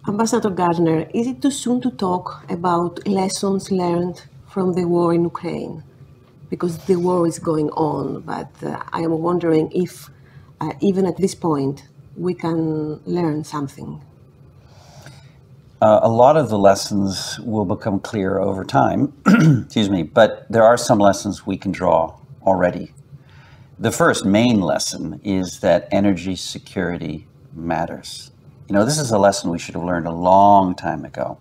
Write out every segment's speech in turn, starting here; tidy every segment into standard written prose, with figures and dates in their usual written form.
Ambassador Gardner, is it too soon to talk about lessons learned from the war in Ukraine? Because the war is going on, but I am wondering if, even at this point, we can learn something. A lot of the lessons will become clear over time, excuse me, but there are some lessons we can draw already. The first main lesson is that energy security matters. You know, this is a lesson we should have learned a long time ago.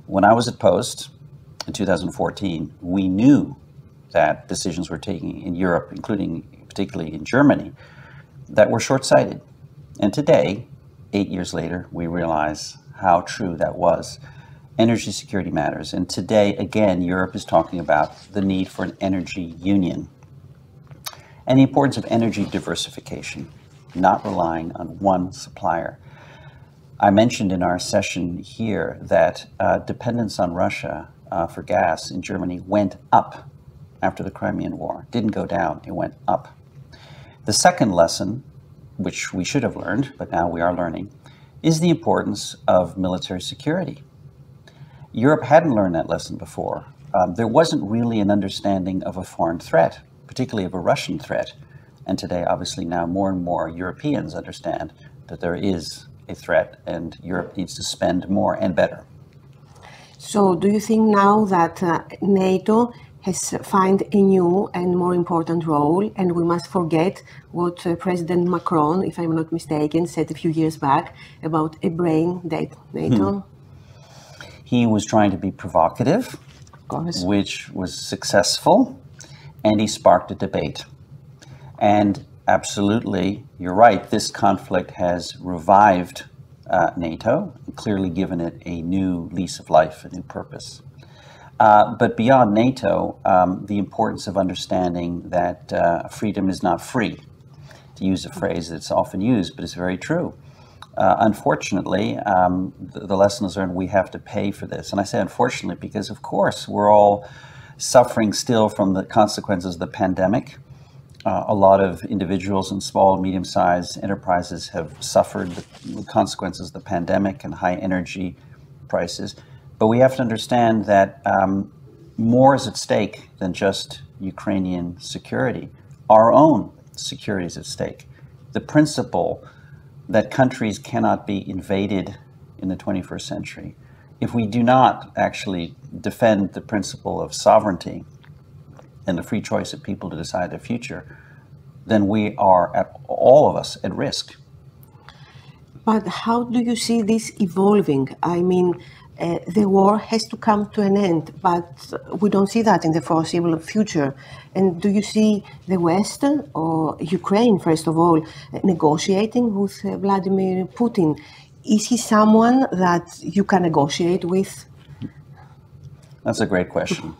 When I was at Post in 2014, we knew that decisions were taken in Europe, including particularly in Germany, that were short-sighted. And today, 8 years later, we realize how true that was. Energy security matters. And today, again, Europe is talking about the need for an energy union and the importance of energy diversification, not relying on one supplier. I mentioned in our session here that dependence on Russia for gas in Germany went up after the Crimean War. Didn't go down, it went up. The second lesson, which we should have learned, but now we are learning, is the importance of military security. Europe hadn't learned that lesson before. There wasn't really an understanding of a foreign threat, particularly of a Russian threat. And today, obviously, now more and more Europeans understand that there is a threat and Europe needs to spend more and better. So do you think now that NATO has found a new and more important role, and we must forget what President Macron, if I'm not mistaken, said a few years back about a brain-dead NATO? He was trying to be provocative, Of course. which was successful, and he sparked a debate. And absolutely, you're right, this conflict has revived NATO, and clearly given it a new lease of life, a new purpose. But beyond NATO, the importance of understanding that freedom is not free, to use a phrase that's often used, but it's very true. Unfortunately, the lesson is learned, we have to pay for this. And I say unfortunately because, of course, we're all suffering still from the consequences of the pandemic. A lot of individuals and small and medium-sized enterprises have suffered the consequences of the pandemic and high energy prices. But we have to understand that more is at stake than just Ukrainian security. Our own security is at stake. The principle that countries cannot be invaded in the 21st century. If we do not actually defend the principle of sovereignty and the free choice of people to decide their future, then we are, all of us, at risk. But how do you see this evolving? I mean, the war has to come to an end, but we don't see that in the foreseeable future. And do you see the West, or Ukraine, first of all, negotiating with Vladimir Putin? Is he someone that you can negotiate with? That's a great question.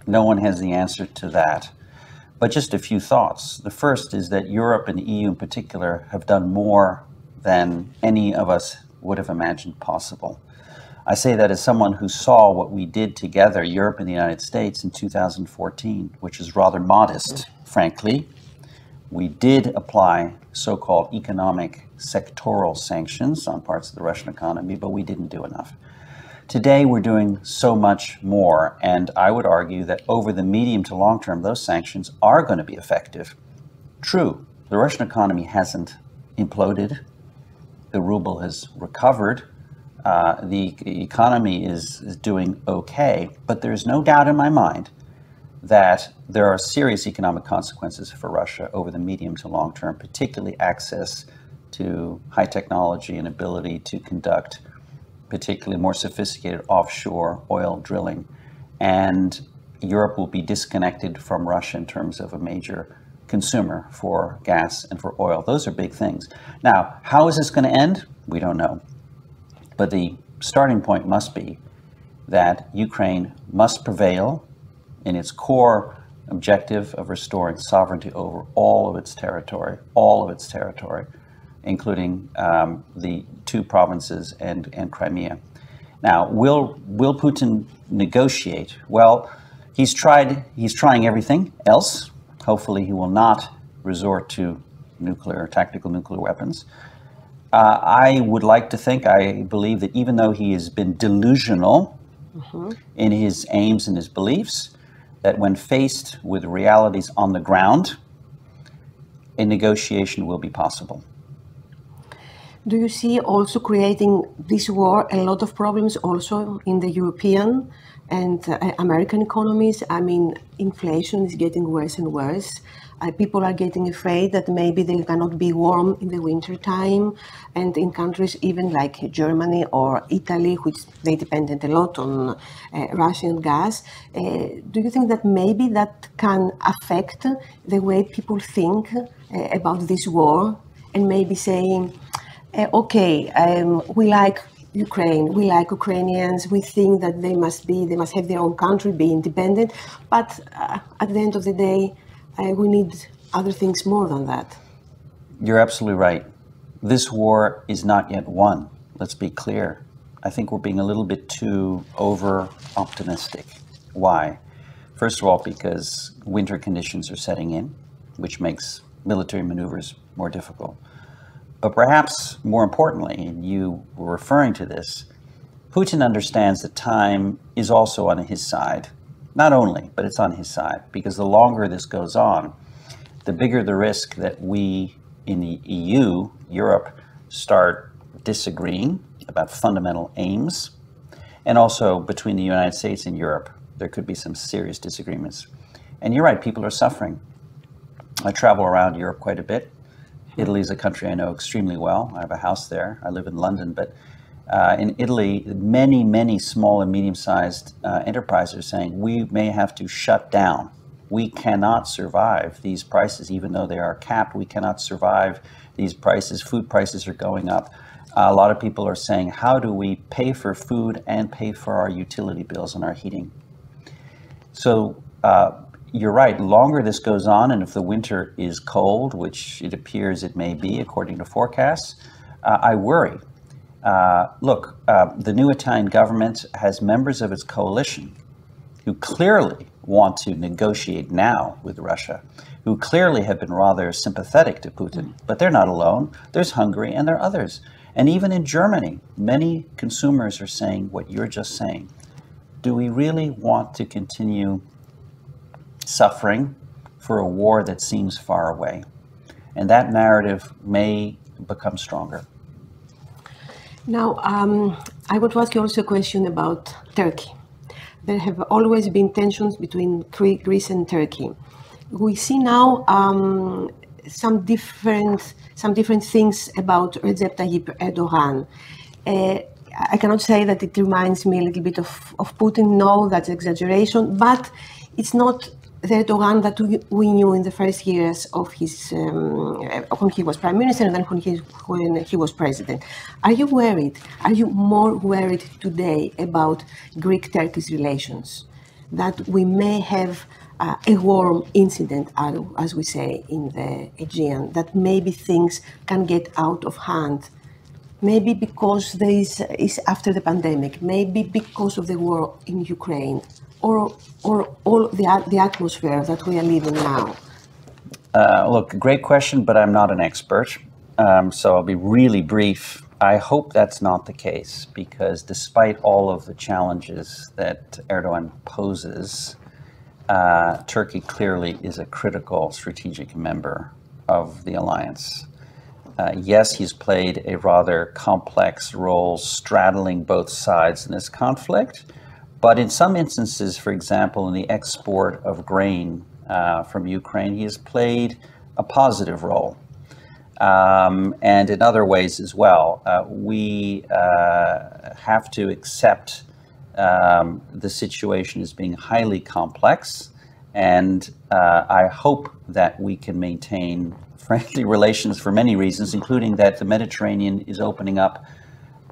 No one has the answer to that. But just a few thoughts. The first is that Europe and the EU in particular have done more than any of us would have imagined possible. I say that as someone who saw what we did together, Europe and the United States, in 2014, which is rather modest, frankly. We did apply so-called economic sectoral sanctions on parts of the Russian economy, but we didn't do enough. Today, we're doing so much more, and I would argue that over the medium to long term, those sanctions are going to be effective. True, the Russian economy hasn't imploded. The ruble has recovered. The economy is doing okay, but there's no doubt in my mind that there are serious economic consequences for Russia over the medium to long term, particularly access to high technology and ability to conduct particularly more sophisticated offshore oil drilling. And Europe will be disconnected from Russia in terms of a major consumer for gas and for oil. Those are big things. Now, how is this going to end? We don't know. But the starting point must be that Ukraine must prevail in its core objective of restoring sovereignty over all of its territory, including the two provinces and Crimea. Now, will Putin negotiate? Well, he's trying everything else. Hopefully he will not resort to tactical nuclear weapons. I would like to think, I believe that even though he has been delusional in his aims and his beliefs, that when faced with realities on the ground, a negotiation will be possible. Do you see also creating this war a lot of problems also in the European and American economies? I mean, inflation is getting worse and worse. People are getting afraid that maybe they cannot be warm in the winter time, and in countries even like Germany or Italy, which they depended a lot on Russian gas. Do you think that maybe that can affect the way people think about this war, and maybe saying, okay, we like Ukraine, we like Ukrainians, we think that they must have their own country, be independent, but at the end of the day, we need other things more than that. You're absolutely right. This war is not yet won. Let's be clear. I think we're being a little bit too over-optimistic. Why? First of all, because winter conditions are setting in, which makes military maneuvers more difficult. But perhaps more importantly, and you were referring to this, Putin understands that time is also on his side. Not only, but it's on his side, because the longer this goes on, the bigger the risk that we in the EU, Europe, start disagreeing about fundamental aims. And also between the United States and Europe, there could be some serious disagreements. And you're right, people are suffering. I travel around Europe quite a bit. Italy is a country I know extremely well. I have a house there. I live in London, but in Italy, many small and medium-sized enterprises are saying we may have to shut down. We cannot survive these prices, even though they are capped. We cannot survive these prices. Food prices are going up. A lot of people are saying, how do we pay for food and pay for our utility bills and our heating? So you're right, longer this goes on, and if the winter is cold, which it appears it may be according to forecasts, I worry. Look, the new Italian government has members of its coalition who clearly want to negotiate now with Russia, who clearly have been rather sympathetic to Putin, but they're not alone. There's Hungary and there are others. And even in Germany, many consumers are saying what you're just saying. Do we really want to continue suffering for a war that seems far away? And that narrative may become stronger. Now, I want to ask you also a question about Turkey. There have always been tensions between Greece and Turkey. We see now some different things about Recep Tayyip Erdogan. I cannot say that it reminds me a little bit of Putin. No, that's exaggeration. But it's not the Erdogan that we knew in the first years of his when he was prime minister and then when he was president. Are you worried? Are you more worried today about Greek-Turkish relations, that we may have a warm incident, as we say in the Aegean, that maybe things can get out of hand? Maybe because there is after the pandemic, maybe because of the war in Ukraine, or all the atmosphere that we are living now? Look, great question, but I'm not an expert, so I'll be really brief. I hope that's not the case, because despite all of the challenges that Erdogan poses, Turkey clearly is a critical strategic member of the alliance. Yes, he's played a rather complex role straddling both sides in this conflict, but in some instances, for example, in the export of grain from Ukraine, he has played a positive role. And in other ways as well. We have to accept the situation as being highly complex, and I hope that we can maintain friendly relations for many reasons, including that the Mediterranean is opening up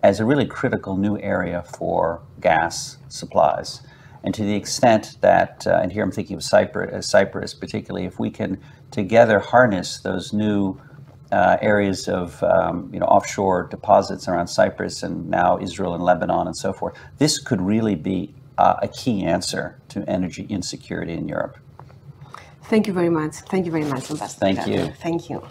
as a really critical new area for gas supplies. And to the extent that, and here I'm thinking of Cyprus particularly, if we can together harness those new areas of offshore deposits around Cyprus and now Israel and Lebanon and so forth, this could really be a key answer to energy insecurity in Europe. Thank you very much. Thank you very much, Ambassador. Thank you. Thank you.